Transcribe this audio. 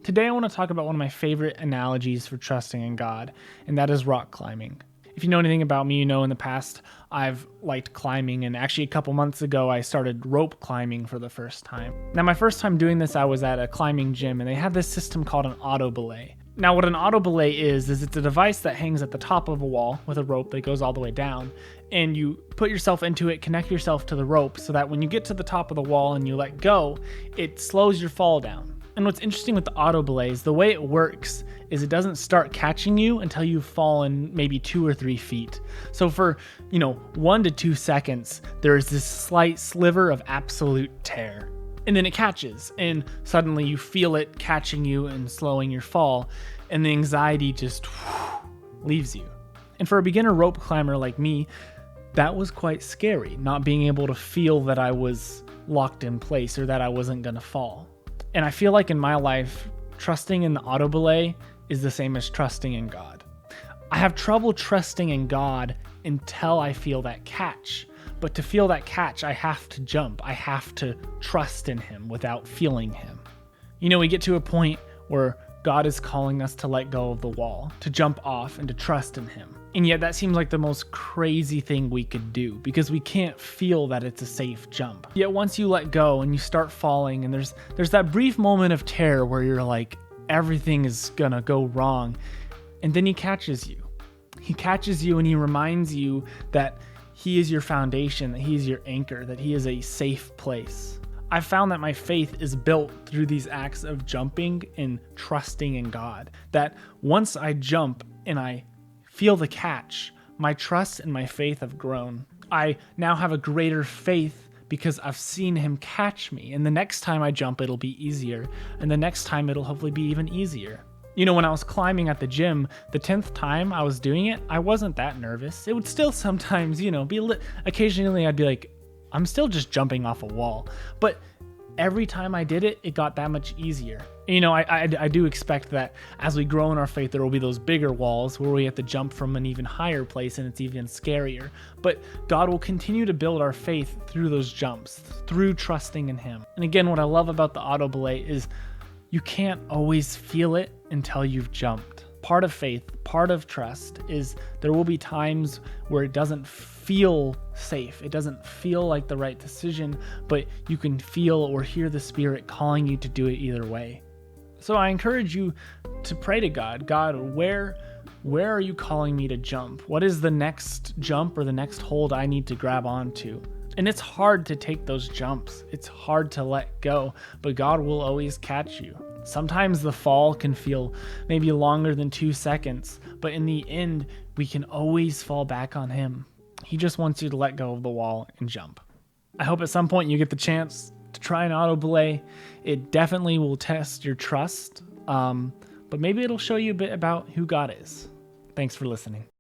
Today I want to talk about one of my favorite analogies for trusting in God, and that is rock climbing. If you know anything about me, you know in the past I've liked climbing, and actually a couple months ago I started rope climbing for the first time. Now my first time doing this, I was at a climbing gym, and they had this system called an auto belay. Now what an auto belay is it's a device that hangs at the top of a wall with a rope that goes all the way down, and you put yourself into it, connect yourself to the rope so that when you get to the top of the wall and you let go, it slows your fall down. And what's interesting with the auto belays, the way it works is it doesn't start catching you until you've fallen maybe 2 or 3 feet. So for, 1 to 2 seconds, there is this slight sliver of absolute tear. And then it catches, and suddenly you feel it catching you and slowing your fall, and the anxiety just leaves you. And for a beginner rope climber like me, that was quite scary, not being able to feel that I was locked in place or that I wasn't gonna fall. And I feel like in my life, trusting in the auto belay is the same as trusting in God. I have trouble trusting in God until I feel that catch. But to feel that catch, I have to jump. I have to trust in Him without feeling Him. We get to a point where God is calling us to let go of the wall, to jump off and to trust in Him. And yet that seems like the most crazy thing we could do because we can't feel that it's a safe jump. Yet once you let go and you start falling, and there's that brief moment of terror where you're like, everything is gonna go wrong. And then He catches you. He catches you and He reminds you that He is your foundation, that He is your anchor, that He is a safe place. I've found that my faith is built through these acts of jumping and trusting in God. That once I jump and I feel the catch, my trust and my faith have grown. I now have a greater faith because I've seen Him catch me. And the next time I jump, it'll be easier. And the next time, it'll hopefully be even easier. When I was climbing at the gym, the 10th time I was doing it, I wasn't that nervous. It would still sometimes, occasionally I'd be like, I'm still just jumping off a wall. But every time I did it, it got that much easier. I do expect that as we grow in our faith, there will be those bigger walls where we have to jump from an even higher place and it's even scarier. But God will continue to build our faith through those jumps, through trusting in Him. And again, what I love about the auto belay is you can't always feel it until you've jumped. Part of faith, part of trust is there will be times where it doesn't feel safe. It doesn't feel like the right decision, but you can feel or hear the Spirit calling you to do it either way. So I encourage you to pray to God. God, where are you calling me to jump? What is the next jump or the next hold I need to grab onto? And it's hard to take those jumps. It's hard to let go, but God will always catch you. Sometimes the fall can feel maybe longer than 2 seconds, but in the end, we can always fall back on Him. He just wants you to let go of the wall and jump. I hope at some point you get the chance to try an auto belay. It definitely will test your trust, but maybe it'll show you a bit about who God is. Thanks for listening.